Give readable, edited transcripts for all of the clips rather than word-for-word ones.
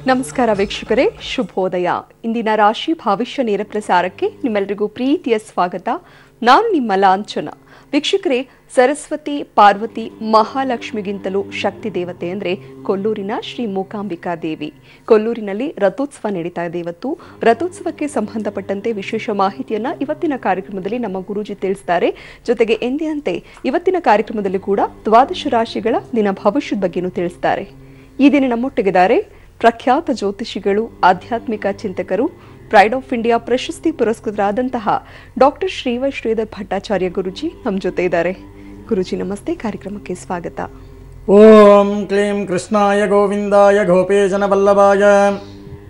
ನಮಸ್ಕಾರ ವೀಕ್ಷಕರೇ, ಶುಭೋದಯ. ಇಂದಿನ ರಾಶಿ ಭವಿಷ್ಯ ನೇರ ಪ್ರಸಾರಕ್ಕೆ ನಿಮ್ಮೆಲ್ಲರಿಗೂ ಪ್ರೀತಿಯ ಸ್ವಾಗತ. ನಾನು ನಿಮ್ಮ ಲಾಂಛನ. ವೀಕ್ಷಕರೇ, ಸರಸ್ವತಿ, ಪಾರ್ವತಿ, ಮಹಾಲಕ್ಷ್ಮಿಗಿಂತಲೂ ಶಕ್ತಿ ದೇವತೆ ಅಂದರೆ ಕೊಲ್ಲೂರಿನ ಶ್ರೀ ಮೂಕಾಂಬಿಕಾ ದೇವಿ. ಕೊಲ್ಲೂರಿನಲ್ಲಿ ರಥೋತ್ಸವ ನಡೀತಾ ಇದೆ. ಇವತ್ತು ರಥೋತ್ಸವಕ್ಕೆ ಸಂಬಂಧಪಟ್ಟಂತೆ ವಿಶೇಷ ಮಾಹಿತಿಯನ್ನ ಇವತ್ತಿನ ಕಾರ್ಯಕ್ರಮದಲ್ಲಿ ನಮ್ಮ ಗುರೂಜಿ ತಿಳಿಸ್ತಾರೆ. ಜೊತೆಗೆ ಎಂದಿನಂತೆ ಇವತ್ತಿನ ಕಾರ್ಯಕ್ರಮದಲ್ಲಿ ಕೂಡ ದ್ವಾದಶ ರಾಶಿಗಳ ದಿನ ಭವಿಷ್ಯದ ಬಗ್ಗೆನೂ ತಿಳಿಸ್ತಾರೆ. ಈ ದಿನ ನಮ್ಮೊಟ್ಟಿಗಿದ್ದಾರೆ ಪ್ರಖ್ಯಾತ ಜ್ಯೋತಿಷಿಗಳು, ಆಧ್ಯಾತ್ಮಿಕ ಚಿಂತಕರು, ಪ್ರೈಡ್ ಆಫ್ ಇಂಡಿಯಾ ಪ್ರಶಸ್ತಿ ಪುರಸ್ಕೃತರಾದಂತಹ ಡಾಕ್ಟರ್ ಶ್ರೀಧರ್ ಭಟ್ಟಾಚಾರ್ಯ ಗುರುಜಿ ನಮ್ಮ ಜೊತೆ ಇದ್ದಾರೆ. ಗುರುಜಿ ನಮಸ್ತೆ, ಕಾರ್ಯಕ್ರಮಕ್ಕೆ ಸ್ವಾಗತ. ಓಂ ಕ್ಲೀಂ ಕೃಷ್ಣಾಯ ಗೋವಿಂದಾಯ ಗೋಪೀಜನ ವಲ್ಲಭಾಯ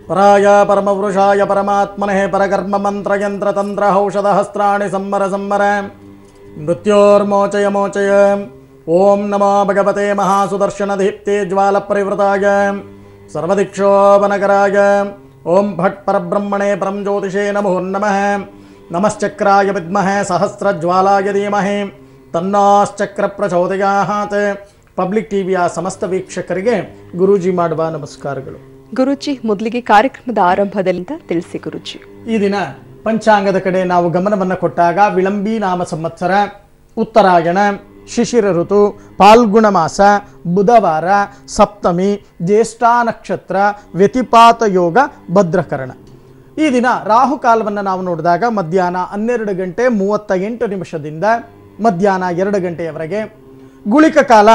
ಪರಾಯ ಪರಮವೃಷಾಯ ಪರಮಾತ್ಮನೇ ಪರಕರ್ಮ ಮಂತ್ರಯಂತ್ರ ತಂತ್ರ ಔಷಧ ಹಸ್ತ್ರಾಣಿ ಸಂವರ ಮೃತ್ಯೋರ್ಮೋಚಯ ಮೋಚಯ. ಓಂ ನಮೋ ಭಗವತೆ ಮಹಾಸುದರ್ಶನ ದೀಪ್ತಿ ಜ್ವಾಲ ಪರಿವೃತಾಯ ಸರ್ವದಿಕ್ಷೋಪನಕರಾಯ. ಓಂ ಭಟ್ ಪರಬ್ರಹ್ಮಣೇ ಪರಂ ಜ್ಯೋತಿಷೇ ನಮೋ ನಮಃ. ನಮಶ್ಚಕ್ರಾಯ ವಿದ್ಮಹೇ ಸಹಸ್ರಜ್ವಾಲಾಯ ಧೀಮಹಿ ತನ್ನೋಶ್ಚಕ್ರ ಪ್ರಚೋದಯಾತ್. ಪಬ್ಲಿಕ್ ಟಿವಿಯ ಸಮಸ್ತ ವೀಕ್ಷಕರಿಗೆ ಗುರೂಜಿ ಮಾಡುವ ನಮಸ್ಕಾರಗಳು. ಗುರುಜಿ, ಮೊದಲಿಗೆ ಕಾರ್ಯಕ್ರಮದ ಆರಂಭದಲ್ಲಿಂದ ತಿಳಿಸಿ ಗುರುಜಿ. ಈ ದಿನ ಪಂಚಾಂಗದ ಕಡೆ ನಾವು ಗಮನವನ್ನು ಕೊಟ್ಟಾಗ ವಿಳಂಬಿ ನಾಮ ಸಂವತ್ಸರ, ಉತ್ತರಾಯಣ, ಶಿಶಿರ ಋತು, ಪಾಲ್ಗುಣ ಮಾಸ, ಬುಧವಾರ, ಸಪ್ತಮಿ, ಜ್ಯೇಷ್ಠ ನಕ್ಷತ್ರ, ವ್ಯತಿಪಾತ ಯೋಗ, ಭದ್ರಕರಣ. ಈ ದಿನ ರಾಹುಕಾಲವನ್ನು ನಾವು ನೋಡಿದಾಗ ಮಧ್ಯಾಹ್ನ 12:38 ಮಧ್ಯಾಹ್ನ 2 ಗಂಟೆಯವರೆಗೆ, ಗುಳಿಕ ಕಾಲ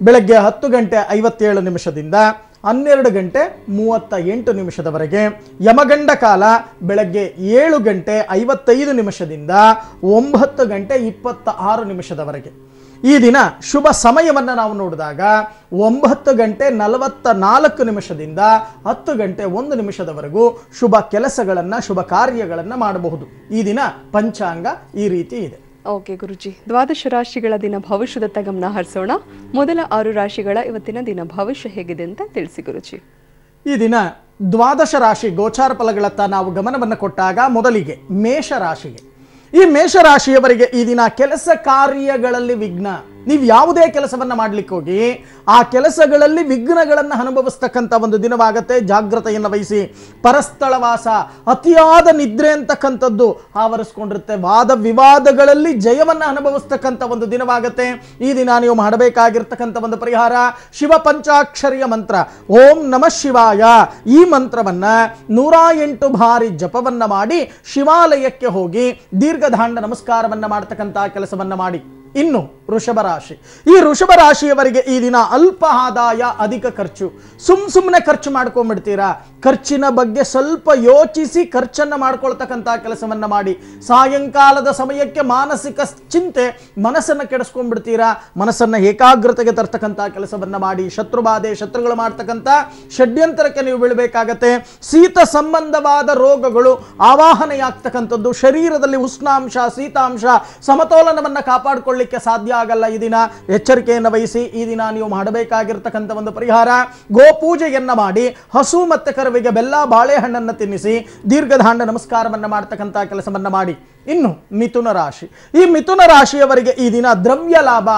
ಬೆಳಗ್ಗೆ 10:57 12:38 ಯಮಗಂಡ ಕಾಲ ಬೆಳಗ್ಗೆ 7:55 9:26 ಈ ದಿನ ಶುಭ ಸಮಯವನ್ನು ನಾವು ನೋಡಿದಾಗ 9:44 10:01 ಶುಭ ಕೆಲಸಗಳನ್ನು, ಶುಭ ಕಾರ್ಯಗಳನ್ನು ಮಾಡಬಹುದು. ಈ ದಿನ ಪಂಚಾಂಗ ಈ ರೀತಿ ಇದೆ. ಓಕೆ ಗುರುಜಿ, ದ್ವಾದಶ ರಾಶಿಗಳ ದಿನ ಭವಿಷ್ಯದತ್ತ ಗಮನ ಹರಿಸೋಣ. ಮೊದಲ 6 ರಾಶಿಗಳ ಇವತ್ತಿನ ದಿನ ಭವಿಷ್ಯ ಹೇಗಿದೆ ಅಂತ ತಿಳಿಸಿ ಗುರುಜಿ. ಈ ದಿನ ದ್ವಾದಶ ರಾಶಿ ಗೋಚಾರ ಫಲಗಳತ್ತ ನಾವು ಗಮನವನ್ನು ಕೊಟ್ಟಾಗ ಮೊದಲಿಗೆ ಮೇಷರಾಶಿಗೆ. ಈ ಮೇಷರಾಶಿಯವರಿಗೆ ಈ ದಿನ ಕೆಲಸ ಕಾರ್ಯಗಳಲ್ಲಿ ವಿಘ್ನ. ನೀವು ಯಾವುದೇ ಕೆಲಸವನ್ನ ಮಾಡ್ಲಿಕ್ಕೆ ಹೋಗಿ ಆ ಕೆಲಸಗಳಲ್ಲಿ ವಿಘ್ನಗಳನ್ನು ಅನುಭವಿಸ್ತಕ್ಕಂಥ ಒಂದು ದಿನವಾಗತ್ತೆ. ಜಾಗ್ರತೆಯನ್ನು ವಹಿಸಿ. ಪರಸ್ಥಳವಾಸ, ಅತಿಯಾದ ನಿದ್ರೆ ಅಂತಕ್ಕಂಥದ್ದು ಆವರಿಸ್ಕೊಂಡಿರುತ್ತೆ. ವಾದ ವಿವಾದಗಳಲ್ಲಿ ಜಯವನ್ನು ಅನುಭವಿಸ್ತಕ್ಕಂಥ ಒಂದು ದಿನವಾಗತ್ತೆ. ಈ ದಿನ ನೀವು ಮಾಡಬೇಕಾಗಿರ್ತಕ್ಕಂಥ ಒಂದು ಪರಿಹಾರ ಶಿವ ಪಂಚಾಕ್ಷರಿಯ ಮಂತ್ರ ಓಂ ನಮಃ ಶಿವಾಯ. ಈ ಮಂತ್ರವನ್ನ 108 ಬಾರಿ ಜಪವನ್ನ ಮಾಡಿ ಶಿವಾಲಯಕ್ಕೆ ಹೋಗಿ ದೀರ್ಘದಾಂಡ ನಮಸ್ಕಾರವನ್ನ ಮಾಡತಕ್ಕಂಥ ಕೆಲಸವನ್ನ ಮಾಡಿ. ಇನ್ನು ವೃಷಭ ರಾಶಿ. ಈ ವೃಷಭ ರಾಶಿಯವರಿಗೆ ಈ ದಿನ ಅಲ್ಪ ಆದಾಯ, ಅಧಿಕ ಖರ್ಚು. ಸುಮ್ಮನೆ ಖರ್ಚು ಮಾಡ್ಕೊಂಡ್ಬಿಡ್ತೀರಾ. ಖರ್ಚಿನ ಬಗ್ಗೆ ಸ್ವಲ್ಪ ಯೋಚಿಸಿ ಖರ್ಚನ್ನು ಮಾಡ್ಕೊಳ್ತಕ್ಕಂಥ ಕೆಲಸವನ್ನ ಮಾಡಿ. ಸಾಯಂಕಾಲದ ಸಮಯಕ್ಕೆ ಮಾನಸಿಕ ಚಿಂತೆ, ಮನಸ್ಸನ್ನು ಕೆಡಿಸ್ಕೊಂಡ್ಬಿಡ್ತೀರಾ. ಮನಸ್ಸನ್ನು ಏಕಾಗ್ರತೆಗೆ ತರ್ತಕ್ಕಂಥ ಕೆಲಸವನ್ನ ಮಾಡಿ. ಶತ್ರುಬಾಧೆ, ಶತ್ರುಗಳು ಮಾಡ್ತಕ್ಕಂಥ ಷಡ್ಯಂತರಕ್ಕೆ ನೀವು ಬೀಳಬೇಕಾಗತ್ತೆ. ಶೀತ ಸಂಬಂಧವಾದ ರೋಗಗಳು ಆವಾಹನೆಯಾಗ್ತಕ್ಕಂಥದ್ದು. ಶರೀರದಲ್ಲಿ ಉಷ್ಣಾಂಶ, ಶೀತಾಂಶ ಸಮತೋಲನವನ್ನ ಕಾಪಾಡಿಕೊಳ್ಳಿ ಸಾಧ್ಯ ಆಗಲ್ಲ. ಈ ದಿನ ಎಚ್ಚರಿಕೆಯನ್ನು ವಹಿಸಿ. ಈ ದಿನ ನೀವು ಮಾಡಬೇಕಾಗಿರ್ತಕ್ಕಂಥ ಒಂದು ಪರಿಹಾರ ಗೋಪೂಜೆಯನ್ನ ಮಾಡಿ ಹಸು ಮತ್ತೆ ಕರುವಿಗೆ ಬೆಲ್ಲ, ಬಾಳೆಹಣ್ಣನ್ನು ತಿನ್ನಿಸಿ ದೀರ್ಘದಾಂಡ ನಮಸ್ಕಾರವನ್ನ ಮಾಡತಕ್ಕಂಥ ಕೆಲಸವನ್ನ ಮಾಡಿ. ಇನ್ನು ಮಿಥುನ ರಾಶಿ. ಈ ಮಿಥುನ ರಾಶಿಯವರಿಗೆ ಈ ದಿನ ದ್ರವ್ಯ ಲಾಭ,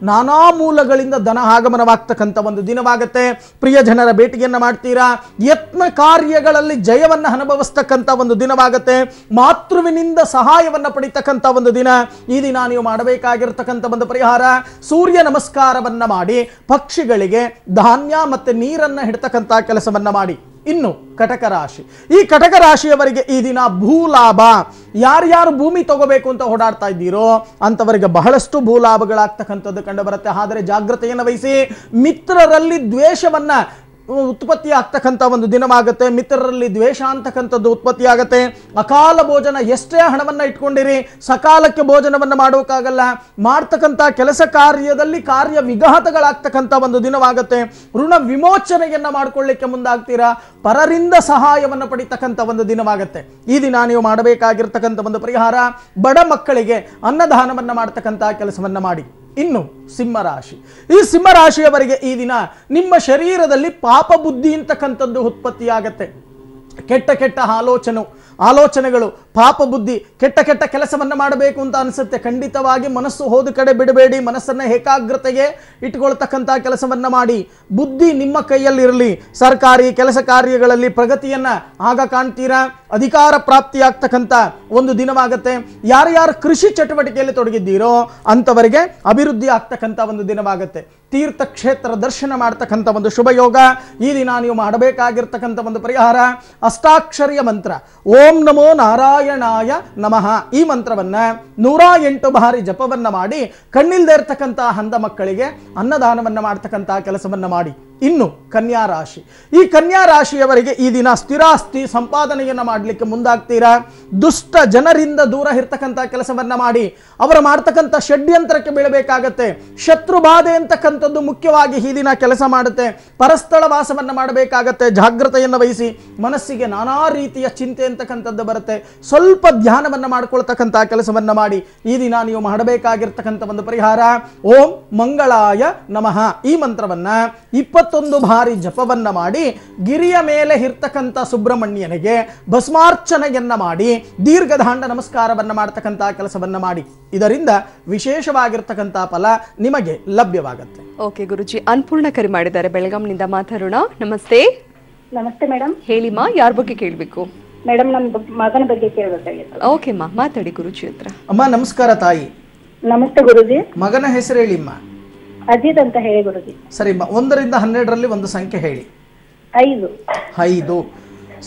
ನಾನಾ ಮೂಲಗಳಿಂದ ಧನ ಆಗಮನವಾಗ್ತಕ್ಕಂಥ ಒಂದು ದಿನವಾಗುತ್ತೆ. ಪ್ರಿಯ ಜನರ ಭೇಟಿಯನ್ನ ಮಾಡ್ತೀರಾ. ಯತ್ನ ಕಾರ್ಯಗಳಲ್ಲಿ ಜಯವನ್ನ ಅನುಭವಿಸ್ತಕ್ಕಂಥ ಒಂದು ದಿನವಾಗುತ್ತೆ. ಮಾತೃವಿನಿಂದ ಸಹಾಯವನ್ನ ಪಡಿತಕ್ಕಂಥ ಒಂದು ದಿನ. ಈ ದಿನ ನೀವು ಮಾಡಬೇಕಾಗಿರ್ತಕ್ಕಂಥ ಒಂದು ಪರಿಹಾರ ಸೂರ್ಯ ನಮಸ್ಕಾರವನ್ನ ಮಾಡಿ ಪಕ್ಷಿಗಳಿಗೆ ಧಾನ್ಯ ಮತ್ತೆ ನೀರನ್ನ ಹಿಡ್ತಕ್ಕಂಥ ಕೆಲಸವನ್ನ ಮಾಡಿ. ಇನ್ನು ಕಟಕ ರಾಶಿ. ಈ ಕಟಕ ರಾಶಿಯವರಿಗೆ ಈ ದಿನ ಭೂಲಾಭ. ಯಾರ್ಯಾರು ಭೂಮಿ ತಗೋಬೇಕು ಅಂತ ಓಡಾಡ್ತಾ ಇದ್ದೀರೋ ಅಂತವರಿಗೆ ಬಹಳಷ್ಟು ಭೂಲಾಭಗಳಾಗ್ತಕ್ಕಂಥದ್ದು ಕಂಡು ಬರುತ್ತೆ. ಆದರೆ ಜಾಗ್ರತೆಯನ್ನು ವಹಿಸಿ. ಮಿತ್ರರಲ್ಲಿ ದ್ವೇಷವನ್ನ ಉತ್ಪತ್ತಿ ಆಗ್ತಕ್ಕಂಥ ಒಂದು ದಿನವಾಗುತ್ತೆ. ಮಿತ್ರರಲ್ಲಿ ದ್ವೇಷ ಅಂತಕ್ಕಂಥದ್ದು ಉತ್ಪತ್ತಿ ಆಗುತ್ತೆ. ಅಕಾಲ ಭೋಜನ, ಎಷ್ಟೇ ಹಣವನ್ನ ಇಟ್ಕೊಂಡಿರಿ ಸಕಾಲಕ್ಕೆ ಭೋಜನವನ್ನ ಮಾಡೋಕ್ಕಾಗಲ್ಲ. ಮಾಡ್ತಕ್ಕಂಥ ಕೆಲಸ ಕಾರ್ಯದಲ್ಲಿ ಕಾರ್ಯ ವಿಘಾತಗಳಾಗ್ತಕ್ಕಂಥ ಒಂದು ದಿನವಾಗುತ್ತೆ. ಋಣ ವಿಮೋಚನೆಯನ್ನ ಮಾಡ್ಕೊಳ್ಳಿಕ್ಕೆ ಮುಂದಾಗ್ತೀರಾ. ಪರರಿಂದ ಸಹಾಯವನ್ನು ಪಡಿತಕ್ಕಂಥ ಒಂದು ದಿನವಾಗುತ್ತೆ. ಈ ದಿನ ನೀವು ಮಾಡಬೇಕಾಗಿರ್ತಕ್ಕಂಥ ಒಂದು ಪರಿಹಾರ ಬಡ ಮಕ್ಕಳಿಗೆ ಅನ್ನದಾನವನ್ನ ಮಾಡ್ತಕ್ಕಂಥ ಕೆಲಸವನ್ನ ಮಾಡಿ. ಇನ್ನು ಸಿಂಹರಾಶಿ. ಈ ಸಿಂಹರಾಶಿಯವರಿಗೆ ಈ ದಿನ ನಿಮ್ಮ ಶರೀರದಲ್ಲಿ ಪಾಪ ಬುದ್ಧಿ ಅಂತಕ್ಕಂಥದ್ದು ಉತ್ಪತ್ತಿಯಾಗತ್ತೆ. ಕೆಟ್ಟ ಆಲೋಚನೆ, ಆಲೋಚನೆಗಳು, ಪಾಪ ಬುದ್ಧಿ, ಕೆಟ್ಟ ಕೆಟ್ಟ ಕೆಲಸವನ್ನು ಮಾಡಬೇಕು ಅಂತ ಅನಿಸುತ್ತೆ. ಖಂಡಿತವಾಗಿ ಮನಸ್ಸು ಹೋದ ಕಡೆ ಬಿಡಬೇಡಿ. ಮನಸ್ಸನ್ನು ಏಕಾಗ್ರತೆಗೆ ಇಟ್ಕೊಳ್ತಕ್ಕಂಥ ಕೆಲಸವನ್ನ ಮಾಡಿ. ಬುದ್ಧಿ ನಿಮ್ಮ ಕೈಯಲ್ಲಿರಲಿ. ಸರ್ಕಾರಿ ಕೆಲಸ ಕಾರ್ಯಗಳಲ್ಲಿ ಪ್ರಗತಿಯನ್ನ ಆಗ ಕಾಣ್ತೀರಾ. ಅಧಿಕಾರ ಪ್ರಾಪ್ತಿಯಾಗ್ತಕ್ಕಂಥ ಒಂದು ದಿನವಾಗುತ್ತೆ. ಯಾರ್ಯಾರು ಕೃಷಿ ಚಟುವಟಿಕೆಯಲ್ಲಿ ತೊಡಗಿದ್ದೀರೋ ಅಂಥವರಿಗೆ ಅಭಿವೃದ್ಧಿ ಆಗ್ತಕ್ಕಂಥ ಒಂದು ದಿನವಾಗುತ್ತೆ. ತೀರ್ಥಕ್ಷೇತ್ರ ದರ್ಶನ ಮಾಡ್ತಕ್ಕಂಥ ಒಂದು ಶುಭ ಯೋಗ. ಈ ದಿನ ನೀವು ಮಾಡಬೇಕಾಗಿರ್ತಕ್ಕಂಥ ಒಂದು ಪರಿಹಾರ ಅಷ್ಟಾಕ್ಷರಿಯ ಮಂತ್ರ ಓಂ ನಮೋ ನಾರಾಯಣಾಯ ನಮಃ. ಈ ಮಂತ್ರವನ್ನ 108 ಬಾರಿ ಜಪವನ್ನ ಮಾಡಿ ಕಣ್ಣಿಲ್ದೇ ಇರ್ತಕ್ಕಂಥ ಹಂದ ಮಕ್ಕಳಿಗೆ ಅನ್ನದಾನವನ್ನ ಮಾಡ್ತಕ್ಕಂಥ ಕೆಲಸವನ್ನ ಮಾಡಿ. ಇನ್ನು ಕನ್ಯಾ ರಾಶಿ, ಈ ಕನ್ಯಾ ರಾಶಿಯವರಿಗೆ ಈ ದಿನ ಸ್ಥಿರಾಸ್ತಿ ಸಂಪಾದನೆಯನ್ನ ಮಾಡಲಿಕ್ಕೆ ಮುಂದಾಗ್ತೀರಾ. ದುಷ್ಟ ಜನರಿಂದ ದೂರ ಇರ್ತಕ್ಕಂಥ ಕೆಲಸವನ್ನ ಮಾಡಿ ಅವರ ಮಾಡ್ತಕ್ಕಂಥ ಷಡ್ಯಂತ್ರಕ್ಕೆ ಬೀಳಬೇಕಾಗತ್ತೆ. ಶತ್ರು ಬಾಧೆ ಅಂತಕ್ಕಂಥದ್ದು ಮುಖ್ಯವಾಗಿ ಈ ದಿನ ಕೆಲಸ ಮಾಡುತ್ತೆ. ಪರಸ್ಥಳ ವಾಸವನ್ನ ಮಾಡಬೇಕಾಗತ್ತೆ. ಜಾಗ್ರತೆಯನ್ನು ವಹಿಸಿ. ಮನಸ್ಸಿಗೆ ನಾನಾ ರೀತಿಯ ಚಿಂತೆ ಅಂತಕ್ಕಂಥದ್ದು ಬರುತ್ತೆ. ಸ್ವಲ್ಪ ಧ್ಯಾನವನ್ನ ಮಾಡ್ಕೊಳ್ತಕ್ಕಂಥ ಕೆಲಸವನ್ನ ಮಾಡಿ. ಈ ದಿನ ನೀವು ಮಾಡಬೇಕಾಗಿರ್ತಕ್ಕಂಥ ಒಂದು ಪರಿಹಾರ ಓಂ ಮಂಗಳಾಯ ನಮಃ. ಈ ಮಂತ್ರವನ್ನ 21 ಬಾರಿ ಜಪವನ್ನ ಮಾಡಿ ಗಿರಿಯ ಮೇಲೆ ಇರ್ತಕ್ಕಂಥ ಸುಬ್ರಹ್ಮಣ್ಯನಿಗೆ ಭಸ್ಮಾರ್ಚನೆಯನ್ನ ಮಾಡಿ ದೀರ್ಘದಾಂಡ ನಮಸ್ಕಾರವನ್ನ ಮಾಡ್ತಕ್ಕಂಥ ಕೆಲಸವನ್ನ ಮಾಡಿ. ಇದರಿಂದ ವಿಶೇಷವಾಗಿರ್ತಕ್ಕಂಥ ಫಲ ನಿಮಗೆ ಲಭ್ಯವಾಗುತ್ತೆ. ಓಕೆ ಗುರುಜಿ, ಅನ್ಪೂರ್ಣ ಕರೆ ಮಾಡಿದ್ದಾರೆ, ಬೆಳಗಾಂನಿಂದ ಮಾತಾಡೋಣ. ನಮಸ್ತೆ. ನಮಸ್ತೆ ಮೇಡಮ್. ಹೇಳಿಮ್ಮ, ಯಾರ ಬಗ್ಗೆ ಕೇಳಬೇಕು? ಮೇಡಮ್, ನಮ್ಮ ಮಗನ ಬಗ್ಗೆ ಕೇಳಬೇಕಾಗಿತ್ತು. ಓಕೆಮ್ಮ, ಮಾತಾಡಿ ಗುರುಜಿ ಹತ್ರ. ಅಮ್ಮ ನಮಸ್ಕಾರ ತಾಯಿ. ನಮಸ್ತೆ ಗುರುಜಿ. ಮಗನ ಹೆಸರು ಹೇಳಿಮ್ಮ. ಅಜಿತ್ ಅಂತ ಹೇಳಿ ಗುರುಜಿ. ಸರಿಮ್ಮ, 1 ರಿಂದ 12ರಲ್ಲಿ ಒಂದು ಸಂಖ್ಯೆ ಹೇಳಿ. 5. 5.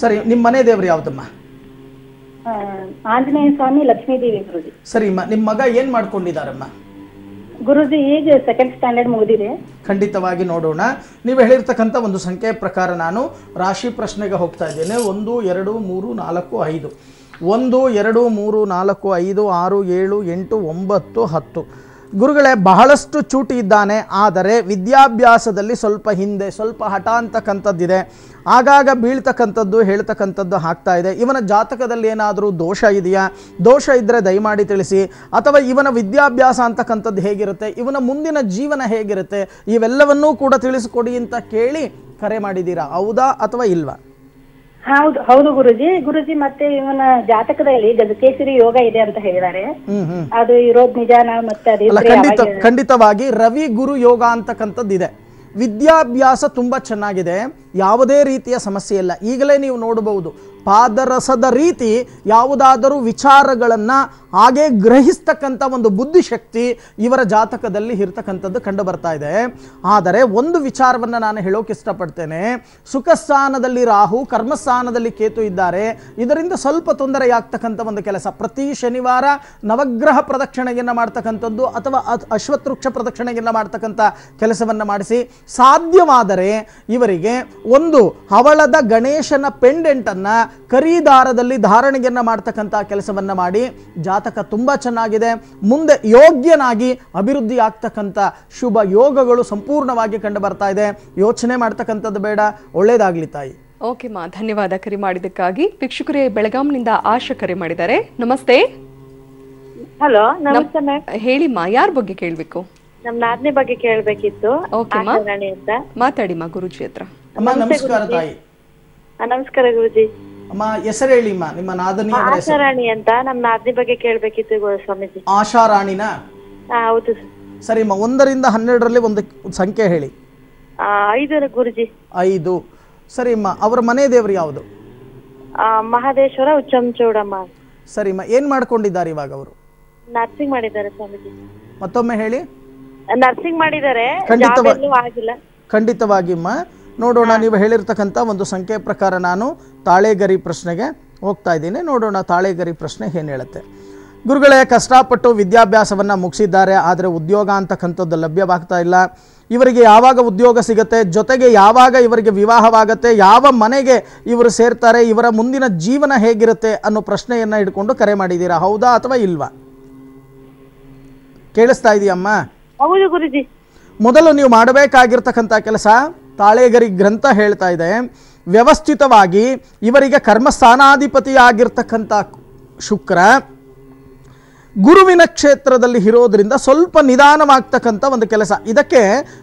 ಸರಿ, ನಿಮ್ಮ ಮನೆ ದೇವರು ಯಾವ್ದಮ್ಮ? ಆಂಜನೇಯ ಸ್ವಾಮಿ, ಲಕ್ಷ್ಮೀ ದೇವಿ ಗುರುಜಿ. ಸರಿಮ್ಮ, ನಿಮ್ಮ ಮಗ ಏನ್ ಮಾಡ್ಕೊಂಡಿದ್ದಾರಮ್ಮ? ಗುರುಜಿ ಈಗ 2nd ಸ್ಟ್ಯಾಂಡರ್ಡ್ ಮುಗಿದಿದೆ. ಖಂಡಿತವಾಗಿ ನೋಡೋಣ. ನೀವು ಹೇಳಿರ್ತಕ್ಕಂಥ ಒಂದು ಸಂಖ್ಯೆ ಪ್ರಕಾರ ನಾನು ರಾಶಿ ಪ್ರಶ್ನೆಗೆ ಹೋಗ್ತಾ ಇದ್ದೇನೆ. 1 2 3 4 5. 1 2 3 4 5 6 7 8 9 10. ಗುರುಗಳೇ, ಬಹಳಷ್ಟು ಚೂಟಿ ಇದ್ದಾನೆ. ಆದರೆ ವಿದ್ಯಾಭ್ಯಾಸದಲ್ಲಿ ಸ್ವಲ್ಪ ಹಿಂದೆ, ಸ್ವಲ್ಪ ಹಠ ಅಂತಕ್ಕಂಥದ್ದಿದೆ. ಆಗಾಗ ಬೀಳ್ತಕ್ಕಂಥದ್ದು ಹೇಳ್ತಕ್ಕಂಥದ್ದು ಆಗ್ತಾ ಇದೆ. ಇವನ ಜಾತಕದಲ್ಲಿ ಏನಾದರೂ ದೋಷ ಇದೆಯಾ? ದೋಷ ಇದ್ದರೆ ದಯಮಾಡಿ ತಿಳಿಸಿ. ಅಥವಾ ಇವನ ವಿದ್ಯಾಭ್ಯಾಸ ಅಂತಕ್ಕಂಥದ್ದು ಹೇಗಿರುತ್ತೆ, ಇವನ ಮುಂದಿನ ಜೀವನ ಹೇಗಿರುತ್ತೆ, ಇವೆಲ್ಲವನ್ನೂ ಕೂಡ ತಿಳಿಸಿಕೊಡಿ ಅಂತ ಕೇಳಿ ಕರೆ ಮಾಡಿದ್ದೀರಾ, ಹೌದಾ ಅಥವಾ ಇಲ್ವಾ? ಹೌದು ಗುರುಜಿ. ಮತ್ತೆ ಇವನ ಜಾತಕದಲ್ಲಿ ಗಜಕೇಸರಿ ಯೋಗ ಇದೆ ಅಂತ ಹೇಳಿದ್ದಾರೆ. ಅದು ಇರೋದ್ ನಿಜಾನ? ಮತ್ತೆ ಖಂಡಿತವಾಗಿ ರವಿ ಗುರು ಯೋಗ ಅಂತಕ್ಕಂಥದ್ದು ಇದೆ. ವಿದ್ಯಾಭ್ಯಾಸ ತುಂಬಾ ಚೆನ್ನಾಗಿದೆ, ಯಾವುದೇ ರೀತಿಯ ಸಮಸ್ಯೆ ಇಲ್ಲ. ಈಗಲೇ ನೀವು ನೋಡಬಹುದು, ಪಾದರಸದ ರೀತಿ ಯಾವುದಾದರೂ ವಿಚಾರಗಳನ್ನ ಹಾಗೆ ಗ್ರಹಿಸ್ತಕ್ಕಂಥ ಒಂದು ಬುದ್ಧಿಶಕ್ತಿ ಇವರ ಜಾತಕದಲ್ಲಿ ಇರ್ತಕ್ಕಂಥದ್ದು ಕಂಡು ಬರ್ತಾ ಇದೆ. ಆದರೆ ಒಂದು ವಿಚಾರವನ್ನು ನಾನು ಹೇಳೋಕೆ ಇಷ್ಟಪಡ್ತೇನೆ. ಸುಖಸ್ಥಾನದಲ್ಲಿ ರಾಹು, ಕರ್ಮಸ್ಥಾನದಲ್ಲಿ ಕೇತು ಇದ್ದಾರೆ. ಇದರಿಂದ ಸ್ವಲ್ಪ ತೊಂದರೆಯಾಗ್ತಕ್ಕಂಥ ಒಂದು ಕೆಲಸ. ಪ್ರತಿ ಶನಿವಾರ ನವಗ್ರಹ ಪ್ರದಕ್ಷಿಣೆಯನ್ನು ಮಾಡ್ತಕ್ಕಂಥದ್ದು ಅಥವಾ ಅಶ್ವತ್ಥವೃಕ್ಷ ಪ್ರದಕ್ಷಿಣೆಯನ್ನು ಮಾಡ್ತಕ್ಕಂಥ ಕೆಲಸವನ್ನು ಮಾಡಿಸಿ. ಸಾಧ್ಯವಾದರೆ ಇವರಿಗೆ ಒಂದು ಹವಳದ ಗಣೇಶನ ಪೆಂಡೆಂಟ್ ಅನ್ನ ಕರಿದಾರದಲ್ಲಿ ಧಾರಣೆಯನ್ನ ಮಾಡ್ತಕ್ಕಂಥ ಕೆಲಸವನ್ನ ಮಾಡಿ. ಜಾತಕ ತುಂಬಾ ಚೆನ್ನಾಗಿದೆ. ಮುಂದೆ ಯೋಗ್ಯನಾಗಿ ಅಭಿವೃದ್ಧಿ ಆಗ್ತಕ್ಕಂಥ ಶುಭ ಯೋಗಗಳು ಸಂಪೂರ್ಣವಾಗಿ ಕಂಡು ಬರ್ತಾ ಇದೆ. ಯೋಚನೆ ಮಾಡ್ತಕ್ಕಂಥದ್ದು ಬೇಡ. ಒಳ್ಳೇದಾಗ್ಲಿ ತಾಯಿ. ಓಕೆ ಮಾ, ಧನ್ಯವಾದ ಕರೆ ಮಾಡಿದ್ದಕ್ಕಾಗಿ. ವೀಕ್ಷಕರೇ, ಬೆಳಗಾಂನಿಂದ ಆಶಾ ಕರೆ ಮಾಡಿದ್ದಾರೆ. ನಮಸ್ತೆ. ಹಲೋ, ನಮಸ್ತೆ ಮ್ಯಾಮ್. ಹೇಳಿಮ್ಮ, ಯಾರ ಬಗ್ಗೆ ಕೇಳಬೇಕು? ನಮ್ಮ ನಾದ್ನಿ ಬಗ್ಗೆ ಕೇಳಬೇಕಿತ್ತು. ಓಕೆ ಮಾ, ಮಾತಾಡಿಮ್ಮ ಗುರುಜಿ ಹತ್ರ. ಅಮ್ಮ ನಮಸ್ಕಾರ ತಾಯಿ. ನಮಸ್ಕಾರ ಗುರುಜಿ. ಅಮ್ಮ ಹೆಸರು ಹೇಳಿಮ್ಮ, ನಿಮ್ಮ ನಾದನಿ ಆಶಾರಾಣಿ ಅಂತ. ನಮ್ಮ ನಾದ್ನಿ ಬಗ್ಗೆ ಕೇಳಬೇಕಿತ್ತು ಸ್ವಾಮೀಜಿ. ಆಶಾರಾಣಿನ? ಹೌದು ಸರಿಮ್ಮ, 1 ರಿಂದ 12ರಲ್ಲಿ ಒಂದು ಸಂಖ್ಯೆ ಹೇಳಿ. 5 ಗುರುಜಿ. 5. ಸರಿಮ್ಮ, ಅವರ ಮನೆ ದೇವರು ಯಾವುದು? ಮಹದೇಶ್ವರ ಉಚ್ಚಂಚೋಡಮ್ಮ. ಸರಿಮ್ಮ, ಏನ್ ಮಾಡ್ಕೊಂಡಿದ್ದಾರೆ ಇವಾಗ ಅವರು? ನರ್ಸಿಂಗ್ ಮಾಡಿದ್ದಾರೆ ಸ್ವಾಮೀಜಿ. ಮತ್ತೊಮ್ಮೆ ಹೇಳಿ. ನರ್ಸಿಂಗ್ ಮಾಡಿದ್ದಾರೆ. ಖಂಡಿತವಾಗಿಮ್ಮ ನೋಡೋಣ. ನೀವು ಹೇಳಿರ್ತಕ್ಕಂಥ ಒಂದು ಸಂಖ್ಯೆ ಪ್ರಕಾರ ನಾನು ತಾಳೆಗರಿ ಪ್ರಶ್ನೆಗೆ ಹೋಗ್ತಾ ಇದ್ದೀನಿ. ನೋಡೋಣ ತಾಳೆಗರಿ ಪ್ರಶ್ನೆ ಏನು ಹೇಳುತ್ತೆ. ಗುರುಗಳೇ, ಕಷ್ಟಪಟ್ಟು ವಿದ್ಯಾಭ್ಯಾಸವನ್ನು ಮುಗಿಸಿದ್ದಾರೆ, ಆದರೆ ಉದ್ಯೋಗ ಅಂತಕ್ಕಂಥದ್ದು ಲಭ್ಯವಾಗ್ತಾ ಇಲ್ಲ. ಇವರಿಗೆ ಯಾವಾಗ ಉದ್ಯೋಗ ಸಿಗುತ್ತೆ, ಜೊತೆಗೆ ಯಾವಾಗ ಇವರಿಗೆ ವಿವಾಹವಾಗುತ್ತೆ, ಯಾವ ಮನೆಗೆ ಇವರು ಸೇರ್ತಾರೆ, ಇವರ ಮುಂದಿನ ಜೀವನ ಹೇಗಿರುತ್ತೆ ಅನ್ನೋ ಪ್ರಶ್ನೆಯನ್ನು ಹಿಡ್ಕೊಂಡು ಕರೆ ಮಾಡಿದ್ದೀರಾ, ಹೌದಾ ಅಥವಾ ಇಲ್ವಾ? ಕೇಳಿಸ್ತಾ ಇದೆಯಮ್ಮ? ಹೌದು ಗುರುಜಿ. ಮೊದಲು ನೀವು ಮಾಡಬೇಕಾಗಿರ್ತಕ್ಕಂಥ ಕೆಲಸ, ತಾಳೆಗರಿ ಗ್ರಂಥ ಹೇಳ್ತಾ ಇದೆ, ವ್ಯವಸ್ಥಿತವಾಗಿ ಇವರಿಗೆ ಕರ್ಮಸ್ಥಾನಾಧಿಪತಿಯಾಗಿರ್ತಕ್ಕಂಥ ಶುಕ್ರ ಗುರುವಿನ ಕ್ಷೇತ್ರದಲ್ಲಿ ಇರೋದ್ರಿಂದ ಸ್ವಲ್ಪ ನಿಧಾನವಾಗ್ತಕ್ಕಂಥ ಒಂದು ಕೆಲಸ. ಇದಕ್ಕೆ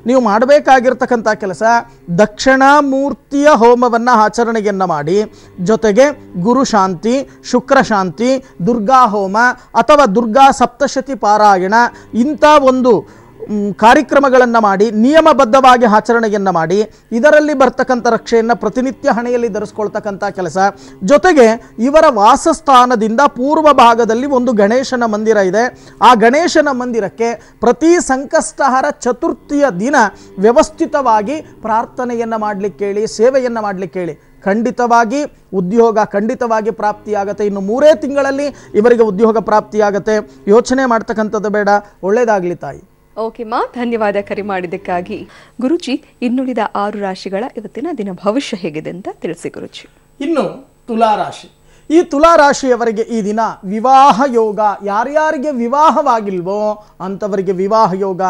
ನೀವು ಮಾಡಬೇಕಾಗಿರ್ತಕ್ಕಂಥ ಕೆಲಸ, ದಕ್ಷಿಣಾಮೂರ್ತಿಯ ಹೋಮವನ್ನು ಆಚರಣೆಯನ್ನು ಮಾಡಿ, ಜೊತೆಗೆ ಗುರು ಶಾಂತಿ, ಶುಕ್ರ ಶಾಂತಿ, ದುರ್ಗಾ ಹೋಮ ಅಥವಾ ದುರ್ಗಾ ಸಪ್ತಶತಿ ಪಾರಾಯಣ ಇಂಥ ಒಂದು ಕಾರ್ಯಕ್ರಮಗಳನ್ನು ಮಾಡಿ ನಿಯಮಬದ್ಧವಾಗಿ ಆಚರಣೆಯನ್ನು ಮಾಡಿ ಇದರಲ್ಲಿ ಬರ್ತಕ್ಕಂಥ ರಕ್ಷೆಯನ್ನು ಪ್ರತಿನಿತ್ಯ ಹಣೆಯಲ್ಲಿ ಧರಿಸ್ಕೊಳ್ತಕ್ಕಂಥ ಕೆಲಸ. ಜೊತೆಗೆ ಇವರ ವಾಸಸ್ಥಾನದಿಂದ ಪೂರ್ವ ಭಾಗದಲ್ಲಿ ಒಂದು ಗಣೇಶನ ಮಂದಿರ ಇದೆ. ಆ ಗಣೇಶನ ಮಂದಿರಕ್ಕೆ ಪ್ರತಿ ಸಂಕಷ್ಟಹರ ಚತುರ್ಥಿಯ ದಿನ ವ್ಯವಸ್ಥಿತವಾಗಿ ಪ್ರಾರ್ಥನೆಯನ್ನು ಮಾಡಲಿಕ್ಕೆ ಹೇಳಿ, ಸೇವೆಯನ್ನು ಮಾಡಲಿಕ್ಕೆ ಹೇಳಿ. ಖಂಡಿತವಾಗಿ ಉದ್ಯೋಗ ಖಂಡಿತವಾಗಿ ಪ್ರಾಪ್ತಿಯಾಗತ್ತೆ. ಇನ್ನು 3 ತಿಂಗಳಲ್ಲಿ ಇವರಿಗೆ ಉದ್ಯೋಗ ಪ್ರಾಪ್ತಿಯಾಗತ್ತೆ. ಯೋಚನೆ ಮಾಡ್ತಕ್ಕಂಥದ್ದು ಬೇಡ. ಒಳ್ಳೆಯದಾಗಲಿ ತಾಯಿ. ಓಕೆ ಮಾ, ಧನ್ಯವಾದ ಕರೆ ಮಾಡಿದ್ದಕ್ಕಾಗಿ. ಗುರುಜಿ, ಇನ್ನುಳಿದ 6 ರಾಶಿಗಳ ಇವತ್ತಿನ ದಿನ ಭವಿಷ್ಯ ಹೇಗಿದೆ ಅಂತ ತಿಳಿಸಿ ಗುರುಜಿ. ಇನ್ನು ತುಲಾರಾಶಿ. ಈ ತುಲಾರಾಶಿಯವರಿಗೆ ಈ ದಿನ ವಿವಾಹ ಯೋಗ. ಯಾರ್ಯಾರಿಗೆ ವಿವಾಹವಾಗಿಲ್ವೋ ಅಂಥವರಿಗೆ ವಿವಾಹ ಯೋಗ.